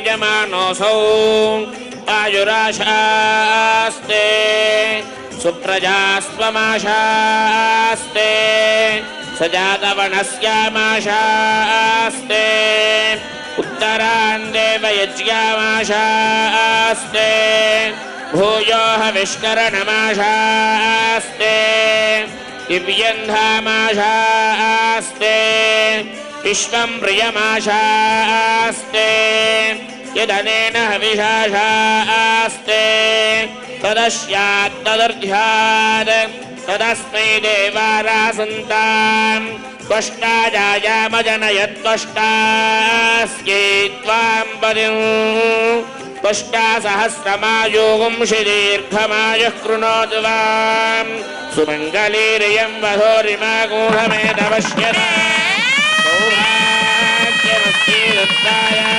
विद्यमानोऽसौ आयुराशास्ते सुप्रजास्त्वमाशास्ते सजातवनस्यामाशास्ते उत्तरान्देवयज्ञामाशास्ते भूयो हविष्करणमाशास्ते दिव्यन्धामाशास्ते विश्वं प्रियमाशास्ते यदनेन हविषाशास्ते तदस्यात् तदर्ध्यात् तदस्मै देवारासन्ताम् त्वष्टाजायामजनयत्त्वष्टास्यै त्वां पदिम् त्वष्टासहस्रमायोगुंषि दीर्घमायुः कृणोतु वाम् सुमङ्गलीरियं वधोरिमागूढमेतपश्यता सौभाग्यमस्ति दत्तायाः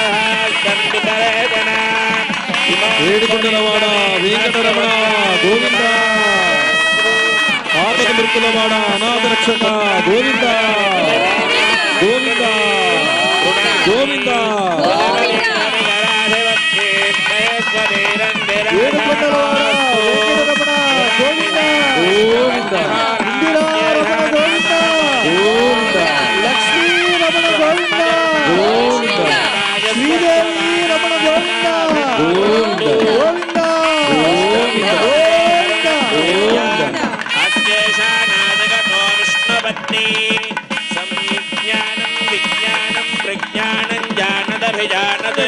ఏడుకొండలవాడ వెంకటరమణ గోవింద ఆపద మృతులవాడ అనాథ రక్షక గోవింద గోవింద గోవింద ఏడుకొండలవాడ వెంకటరమణ గోవింద గోవింద ఇందిరారమణ గోవింద గోవింద లక్ష్మీ రమణ గోవింద గోవింద శ్రీదేవి రమణ గోవింద గోవింద గోవింద గోవింద గోవింద అశేషానాదగతో విష్ణుపత్ని సంజ్ఞానం విజ్ఞానం ప్రజ్ఞానం జానదభిజానద్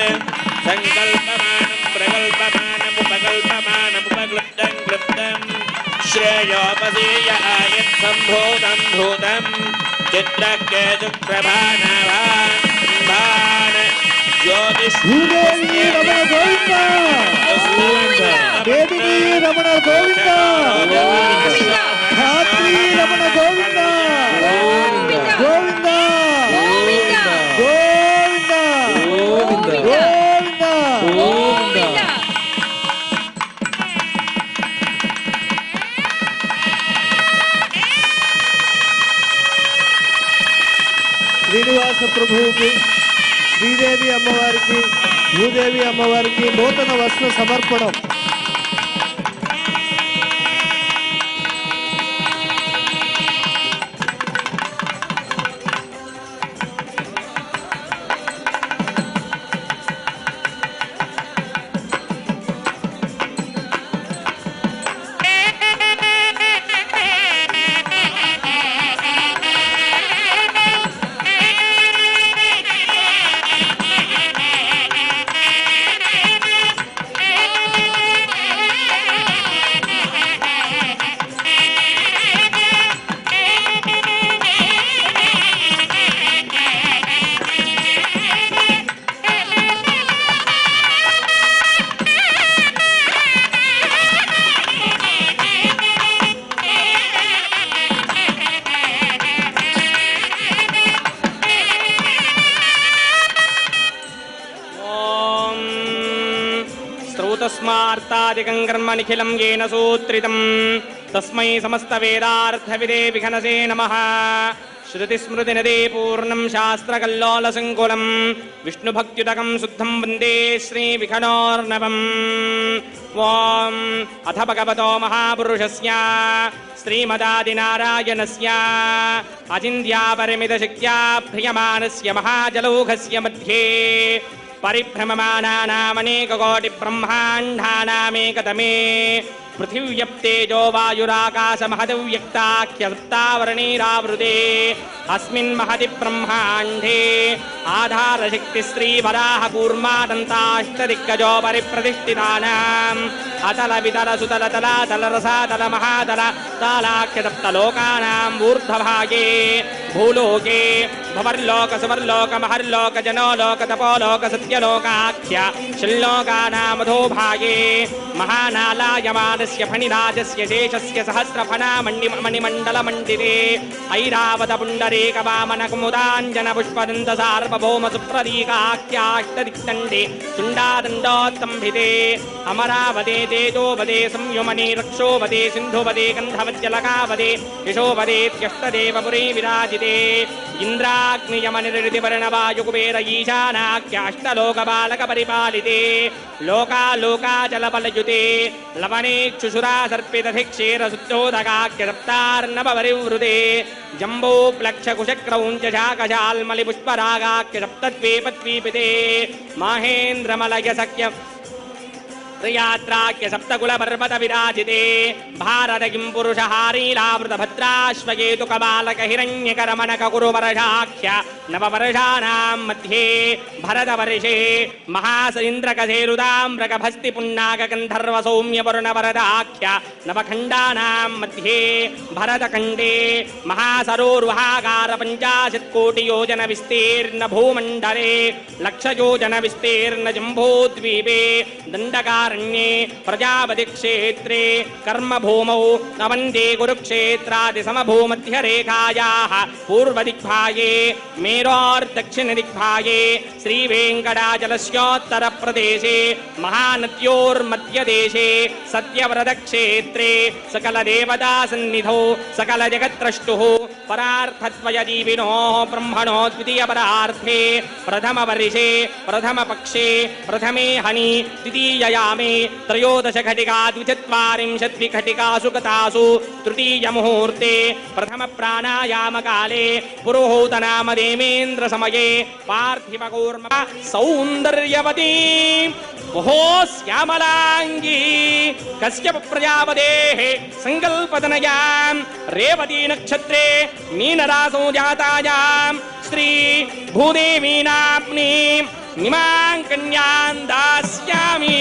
సంకల్పమానం ప్రకల్పమానముపకల్పమానముపక్లుప్తం క్లుప్తం శ్రేయోపసీయ ఆయత్ సంభూతం భూతం చిత్రకేతుప్రభానవాన్ భూదేవి రమణ గోవింద దేవిని రమణ గోవింద ధాత్రి రమణ గోవింద గోవింద గోవింద గోవింద గోవింద గోవింద శ్రీనివాస ప్రభువుకి శ్రీదేవి అమ్మవారికి భూదేవి అమ్మవారికి నూతన వస్త్ర సమర్పణం. तस्मार्तादिकं कर्म निखिलं येन सूत्रितं तस्मै समस्तवेदार्थविदे विघनसे नमः. श्रुतिस्मृतिनदे पूर्णं शास्त्रकल्लोलसङ्कुलं विष्णुभक्त्युदकं शुद्धं वन्दे श्रीविघ्नोर्नवम्. ॐ अथ भगवतो महापुरुषस्य श्रीमदादिनारायणस्य अचिन्त्यापरिमितशक्त्या प्रियमाणस्य महाजलौघस्य मध्ये परिभ्रममानानामनेककोटिब्रह्माण्डानामेकतमे पृथिव्यप्तेजो वायुराकाशमहदिव्यक्ताख्यसप्तावरणीरावृते अस्मिन् महति ब्रह्माण्डे आधारशक्तिस्त्रीवराह कूर्मादन्ताष्टदिग्गजो परिप्रतिष्ठितानाम् अतल वितल सुतल तलातल रसातल महातल तालाख्यसप्तलोकानाम् ऊर्ध्वभागे भूलोके भवर्लोक सुवर्लोक महर्लोक जनोलोक तपोलोक सत्यलोकाख्य षण्लोकानामधोभागे महानालायमानस्य फणिराजस्य शेषस्य सहस्रफणामणिमण्डलमण्डिते ऐरावत पुण्डरीक वामन कुमुदाञ्जन पुष्पदन्त सार्वभौम सुप्रतीकाख्याष्टदिक्तण्डे तुण्डादण्डोत्तम्भिते अमरावते तेजोवदे संयुमने रक्षोवदे सिन्धुवदे गन्धवज्जलकावदे यशोवदेत्यष्टदेवपुरे विराजिते इंद्रा ఇంద్రాగ్నియమనిర్దివర్ణవాయుకుబేర ఈశానాఖ్యాష్టలోకబాలక పరిపాలితే లోకాలోకాచలబలయుతే లవణేక్షుషురా సర్పితధిక్షేరశుద్ధోదకాఖ్య సప్తార్ణవరివృతే జంబోప్లక్షకుశక్రౌంచ శాకశాల్మలి పుష్పరాగాఖ్య సప్తద్వీపద్వీపితే మహేంద్రమలయ సఖ్య యాత్రాఖ్య సప్తకుల పర్వత విరాజితే భారత కిం పురుష హారీలావృత భద్రాశ్వయేతు కబాలక హిరణ్యకరమణక కురువర్షాఖ్య నవవర్షానాం మధ్యే భరతవర్షే మహాసైంద్రకసేరుదామ్రకభస్తి పున్నాక గంధర్వ సౌమ్య వరుణ వరదాఖ్య నవఖండానాం మధ్యే భరతఖండే మహాసరోర్వహాకార 50 కోటి యోజన విస్తీర్ణ భూమండలే 1,00,000 యోజన విస్తీర్ణ జంబోద్వీపే దండకార ప్రజాపతి క్షేత్రే కర్మభూమౌ నవందే కురుక్షేత్రాది సమభూమధ్యరేఖాయాః పూర్వదిగ్భాగే మేరోర్దక్షిణదిగ్భాగే శ్రీవేంకటాచలస్యోత్తర ప్రదేశే మహానద్యోర్మధ్యదేశే సత్యవ్రతక్షేత్రే సకలదేవతా సన్నిధౌ సకల జగత్రష్టుః పరార్థద్వయజీవినో బ్రహ్మణో ద్వితీయపరార్థే ప్రథమవర్షే ప్రథమపక్షే ప్రథమే హని ద్వితీయయామే त्रयोदश घटिका 240 घटिकासु गतासु तृतीय मुहूर्ते प्रथम प्राणायाम काले पुरोहूत नाम देवेन्द्र समये पार्थिव कूर्म सौंदर्यवती बहु श्यामलांगी कश्यप प्रजापतेः संकल्पतनयां रेवती नक्षत्रे मीनरासौ जातायां श्री भूदेवी नाम्नी निमां कन्यां दास्यामि।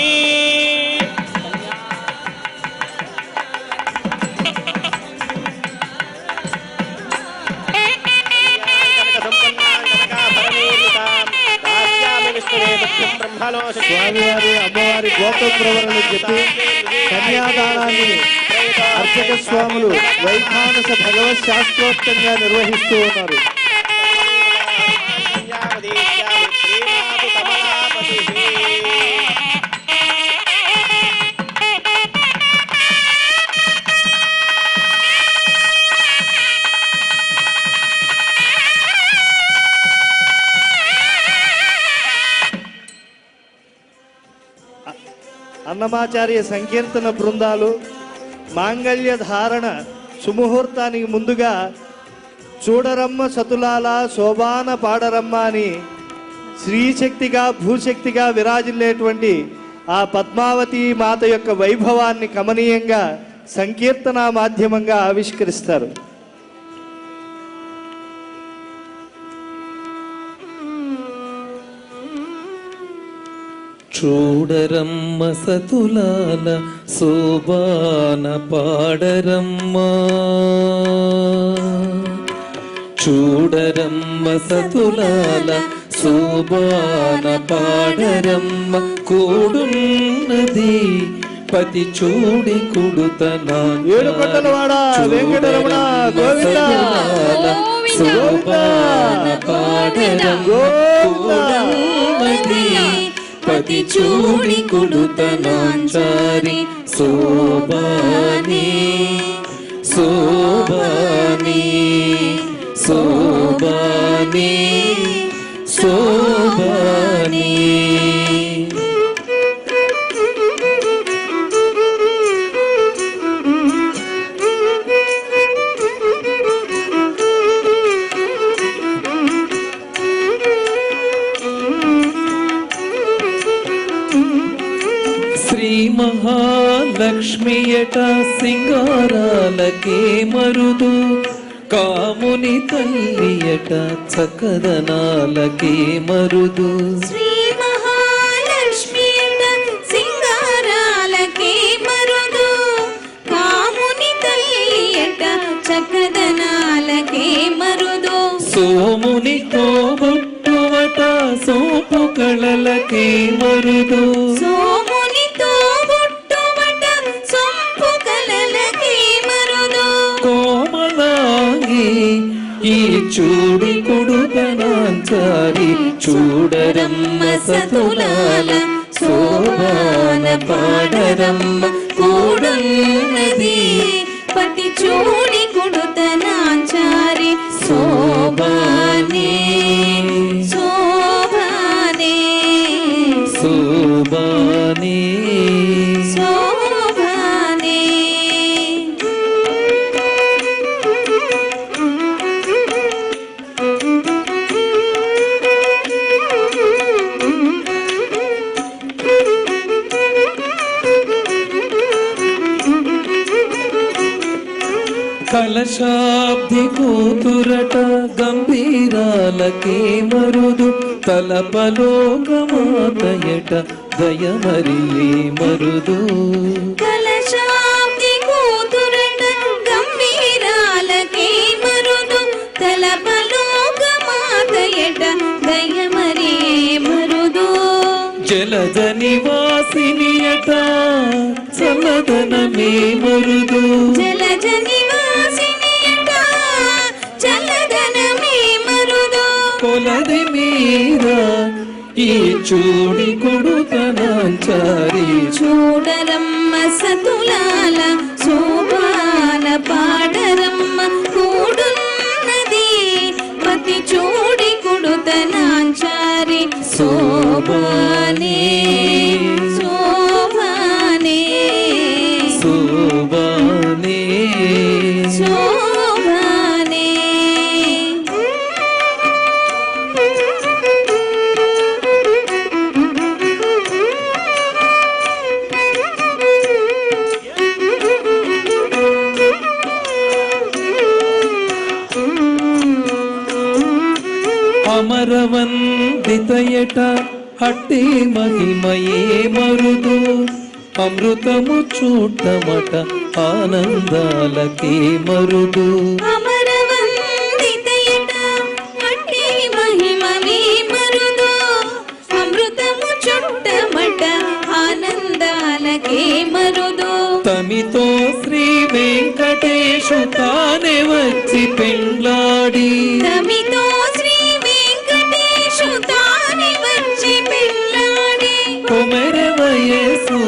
స్వామివారి అమ్మవారి గోత్ర ప్రవరణలు చెప్పి కన్యాదానాన్ని అర్చక స్వాములు వైఖానస భగవత్ శాస్త్రోక్తంగా నిర్వహిస్తూ ఉన్నారు. అన్నమాచార్య సంకీర్తన బృందాలు మాంగళ్య ధారణ సుముహూర్తానికి ముందుగా చూడరమ్మ సతులాల శోభాన పాడరమ్మ అని శ్రీశక్తిగా భూశక్తిగా విరాజిల్లేటువంటి ఆ పద్మావతి మాత యొక్క వైభవాన్ని కమనీయంగా సంకీర్తన మాధ్యమంగా ఆవిష్కరిస్తారు. చూడరమ్మ సతులాల శోభాన పాడరమ్మ, చూడరమ్మ సతులాల శోభాన పాడరమ్మ, కూడున్నది పతి చూడి కుడుతనా ఏడుకొండలవాడ వెంకటరమణ గోవింద శోభాన పాడరమ్మ, కూడున్నది పతి చూడి కుడుతనాంచారి శోభాని శోభాని శోభాని శోభాని. శ్రీ మహాలక్ష్మియట సింగారాలకే మరుదు, కాముని తల్లియట చకదనాలకే మరుదు. శ్రీ మహాలక్ష్మియట సింగారాలకే మరుదు, కాముని తల్లియట చకదనాలకే మరుదు. సోముని తోబుట్టువట సోపు కళలకే మరుదు, సోముని తోబుట్టువట సొంపు కలలకే మరుదు. కోమలాంగి ఈ చూడి కుడుతనాంచారి చూడరమ్మ సతులాల శోభాన పాడరమ్మ, కూడున్నది పతి చూడి కుడుతనాంచారి శోభాని కలశాబ్ది కూతురట గంభీరాలకే మరుదు తలపలోకమాతయట దయమరియే మరుదు కలశాబ్ది కూతురట గంభీరాలకే మరుదు తలపలోకమాతయట దయమరే మరుదు జలద నివాసినియట చల్లదనమే మరుదు జలజ నివాసినియట చల్లదనమే మరుదు కొలది మీద ఈ చూడి కొడుతనాంచారి చూడరమ్మ సతులాల శోభాన పాడరమ్మ కూడున్నది పతి చూడి కుడుతనాంచారి శోభానే శోభానే శోభానే శోభానే అమరవందితయట అట్టి మహిమయే మరుదు అమృతము చూడమట ఆనందాలకే మరుదు అమరవందితయట అట్టి మహిమమే మరుదు అమృతము చుట్టమట ఆనందాలకే మరుదు తమితో శ్రీ వెంకటేశు తానే వచ్చి పెండ్లాడి తమితో శ్రీ వెంకటేశు తాని వచ్చి పెళ్ళాడి కుమర వయసు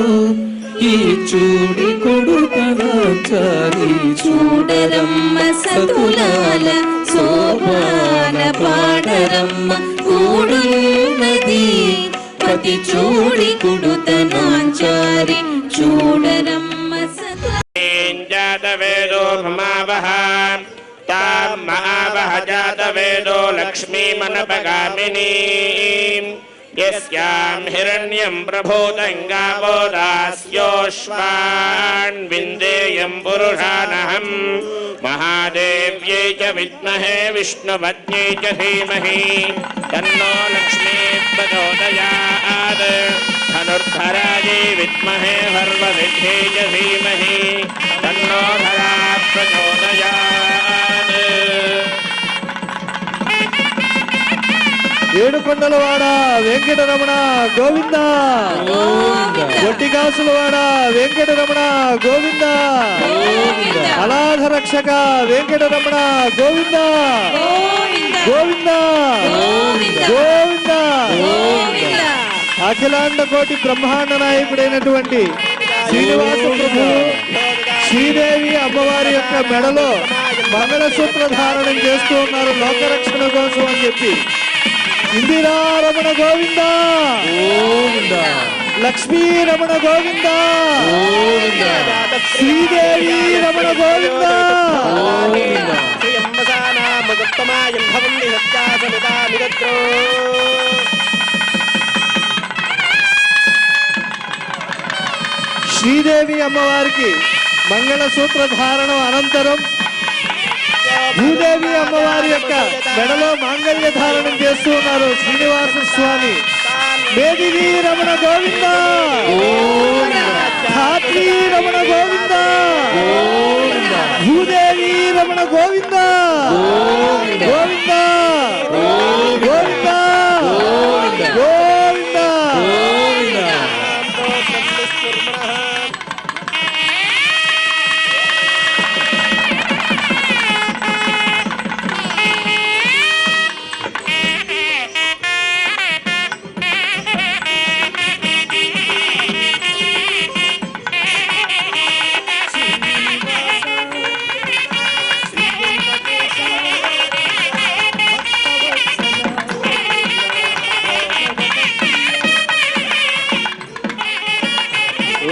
ఈ చూడి కొడుతనాచారి చూడరమ్మ సతులాల శోభాన పాడరమ్మ కూడున్నది పతి చూడి కుడుతనాంచారి చూడరమ్మ సతుల జాతవేదో మమావహ తాం మహావహ జాతవేదో లక్ష్మీమనపగామినీం యస్యాం హిరణ్యం ప్రభూతం గావో దాస్యోష్వాన్ విందేయం పురుషానహం మహాదేవ్యై చ విద్మహే విష్ణుపత్న్యై చ ధీమహి తన్నో లక్ష్మీ ప్రచోదయాత్ ధనుర్ధరాజై విద్మహే సర్వసిద్ధ్యై చ ధీమహి తన్నో ధరా ప్రచోదయాత్. ఏడుకొండలవాడ వెంకటరమణ గోవింద గొట్టిగాసులవాడ వెంకటరమణ గోవింద అనాథ రక్షక వెంకటరమణ గోవింద గోవింద గోవింద అఖిలాండ కోటి బ్రహ్మాండ నాయకుడైనటువంటి శ్రీనివాస ప్రభు శ్రీదేవి అమ్మవారి యొక్క మెడలో మంగళసూత్ర ధారణం చేస్తూ ఉన్నారు లోకరక్షణ కోసం అని చెప్పి. ఇందిరారమణ గోవింద లక్ష్మీ రమణ గోవింద శ్రీదేవి రమణ గోవింద శ్రీదేవి అమ్మవారికి మంగళసూత్ర ధారణం అనంతరం భూదేవి అమ్మవారి యొక్క మెడలో మాంగళ్య ధారణం చేస్తూ ఉన్నారు శ్రీనివాస స్వామి. మేదిని రమణ గోవింద ధాత్రి రమణ గోవింద భూదేవి రమణ గోవింద గోవింద గోవింద గోవింద.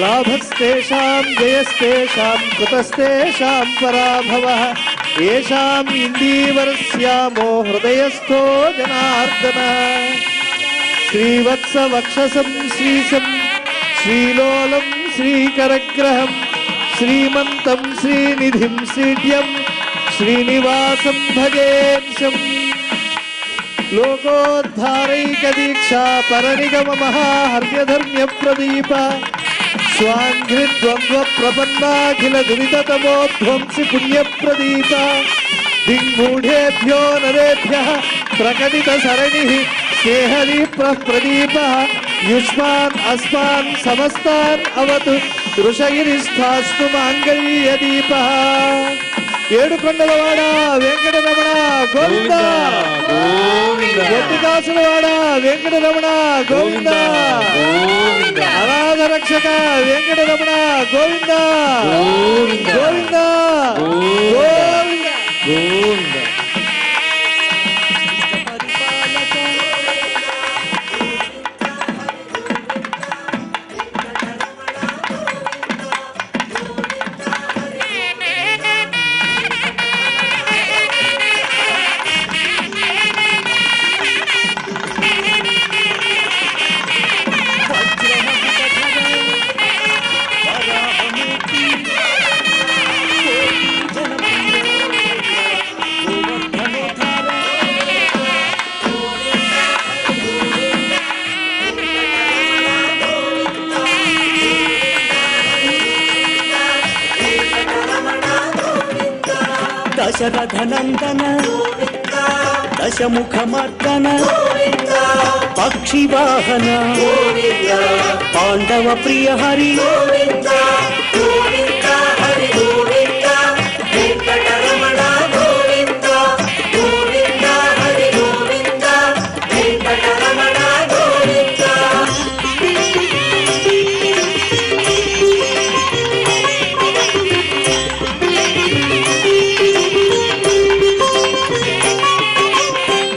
లాభస్తేషాం జయస్తేషాం కృతస్తేషాం పరాభవః ఏషాం ఇందీవరస్యామో హృదయస్థో జనార్దన. శ్రీవత్స వక్షసం శ్రీశం శ్రీలోలం శ్రీకరగ్రహం శ్రీమంతం శ్రీనిధిం శ్రీడ్యం శ్రీనివాసం భజేశం లోకోద్ధారైక దీక్షా పరనిగమ మహాహర్యధర్మ్య ప్రదీప స్వాంఘ్రిద్వంద్వ ప్రపన్నాఖిల దురితతమోధ్వంసి పుణ్య ప్రదీప దిగ్మూఢేభ్యో నరేభ్యః ప్రకటిత సరణి స్నేహదీప్ర ప్రదీప యుష్మాన్ అస్మాన్ సమస్తాన్ అవతు ఋషగిరిస్థాస్తు మాంగళ్యదీప ఏడుకొండలవాడ వెంకటరమణ గోవింద గొట్టికాసులవాడ వెంకటరమణ గోవింద అనాథ రక్షక వెంకటరమణ గోవింద గోవింద గోవింద గోవింద దశరథనందన దశముఖమర్దన పక్షివాహన పాండవ ప్రియ హరి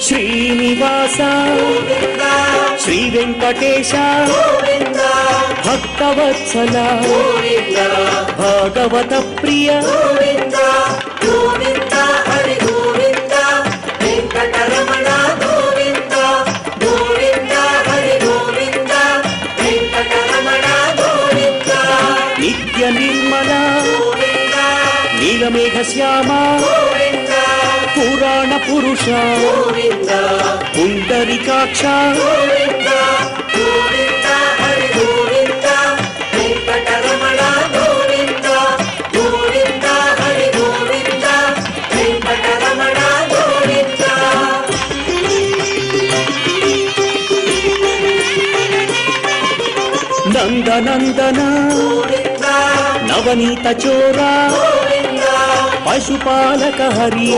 శ్రీనివాస శ్రీ వెంకటేశ భక్తవత్సల భాగవత ప్రియ నిత్య నిర్మల నీలమేఘ శ్యామ పురాణ పురుష పుండరీకాక్ష నందనందన నవనీత చోరా పశుపాలక హరి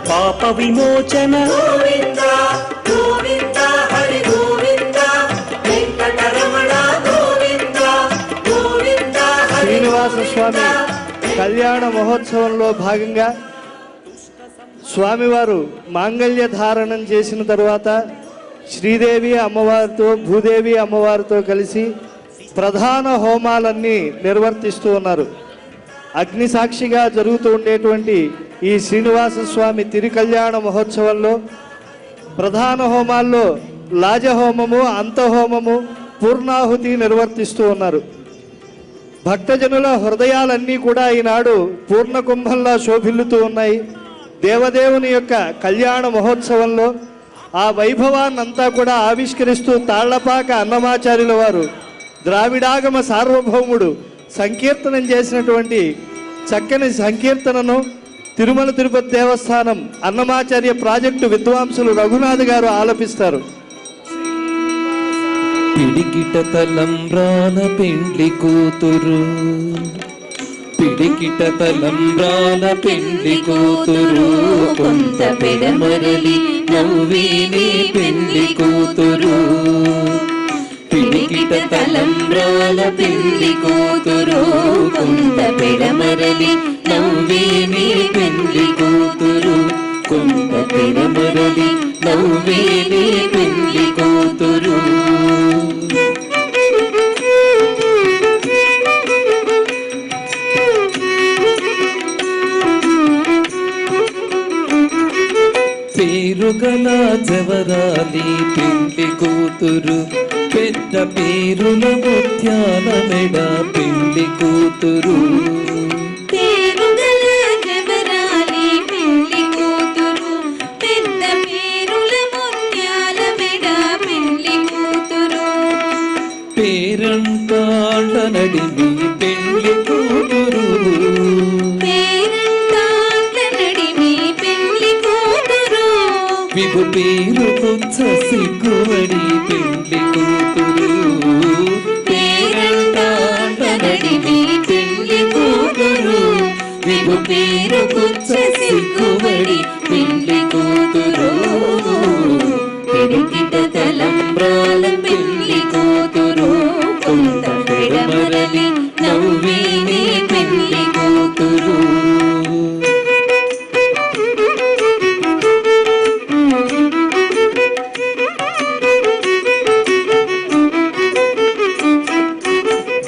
పాప విమోచన శ్రీనివాస స్వామి కళ్యాణ మహోత్సవంలో భాగంగా స్వామివారు మాంగళ్య ధారణం చేసిన తరువాత శ్రీదేవి అమ్మవారితో భూదేవి అమ్మవారితో కలిసి ప్రధాన హోమాలన్నీ నిర్వర్తిస్తూ ఉన్నారు. అగ్ని సాక్షిగా జరుగుతూ ఉండేటువంటి ఈ శ్రీనివాస స్వామి తిరుకళ్యాణ మహోత్సవంలో ప్రధాన హోమాల్లో లాజహోమము, అంతహోమము, పూర్ణాహుతి నిర్వర్తిస్తూ ఉన్నారు. భక్తజనుల హృదయాలన్నీ కూడా ఈనాడు పూర్ణ కుంభంలా శోభిల్లుతూ ఉన్నాయి. దేవదేవుని యొక్క కళ్యాణ మహోత్సవంలో ఆ వైభవాన్నంతా కూడా ఆవిష్కరిస్తూ తాళ్లపాక అన్నమాచార్యుల వారు ద్రావిడాగమ సార్వభౌముడు సంకీర్తనం చేసినటువంటి చక్కని సంకీర్తనను తిరుమల తిరుపతి దేవస్థానం అన్నమాచార్య ప్రాజెక్టు విద్వాంసులు రఘునాథ్ గారు ఆలపిస్తారు. పిడికిట తలంబ్రాల పెండ్లి కూతురు, పిడికిట తలంబ్రాల పెండ్లి కూతురు, కొంత పెడమరలి నవ్విని పెళ్లి కూతురు. పిడికిట తలంబ్రాల పెళ్లి కూతురు, కొంత పెడమరలి నవ్విని పెళ్లి కూతురు, కొంత పెడమరలి నవ్విని పెళ్లి కూతురు. పేరుగల జవరాలి పెళ్లి కూతురు, పెద్ద పేరుల ముత్యాల మెడ పెళ్లి కూతురు. పేరుగల జవరాలి పేరంటాళ్ళ నడిమి పెళ్లి కూతురు పేరంటాళ్ళ నడిమి పెళ్లి కూతురు విభు పేరు కొంచ సిగ్గువడి పెళ్లి కూతురు పేరంటాళ్ళ నడిమి పెళ్లి కూతురు విభు పేరు కుచ్చ సిగ్గుబడి పెళ్లి కూతురు పెరిగిట తలంబ్రాల పెళ్లి కూతురు కొంత పెడమరలి నవ్వేనే పెళ్లి కూతురు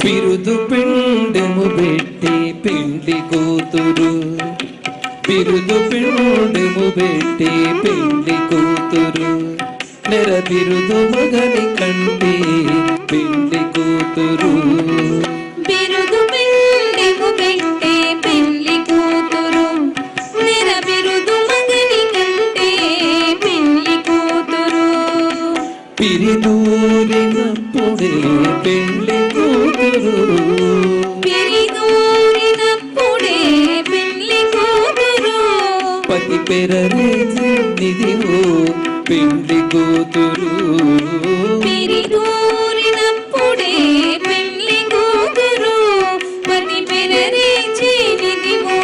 బిరుదు పిండెము పెట్టి పెళ్లి కూతురు బిరుదు పిండెము పెట్టి పెళ్లి కూతురు నెర బిరుదు మగని కంటే పెళ్లి కూతురు బిరుదు పెళ్లికు పెట్టే పెళ్లి కూతురు నెర బిరుదు మగని కంటే పెళ్లి కూతురు పిరిదూరినప్పుడే పెళ్లి కూతురు పిరిదూరినప్పుడే పెళ్లి కూతురు పతి పెరరేసి నిదివో పెళ్లి కూతురు పిరిదూరినప్పుడే పెళ్లి కూతురు పతి పెరరేచి నిదివో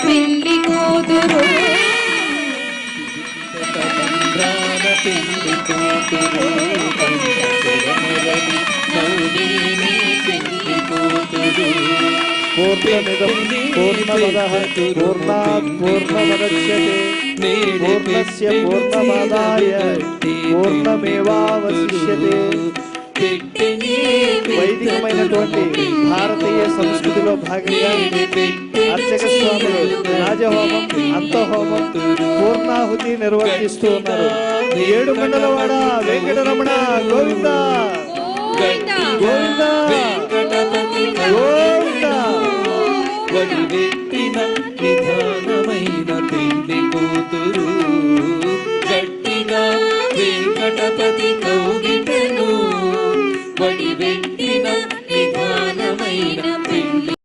పెళ్లి కూతురు తలంబ్రాల పెళ్లి కూతురు నవ్వేనే పెళ్లి కూతురు పూర్ణమిదం పూర్ణమదః పూర్ణాత్ పూర్ణముదచ్యతే పూర్ణస్య పూర్ణమాదాయ పూర్ణమేవావశిష్యతే. వైదికమైనటువంటి భారతీయ సంస్కృతిలో భాగంగా అర్చక స్వాములు రాజహోమం అంతహోమం పూర్ణాహుతి నిర్వర్తిస్తూ ఉన్నారు. ఏడు మండలవాడ వెంకటరమణ గోవింద గోవింద గోవింద. వడివెట్టిన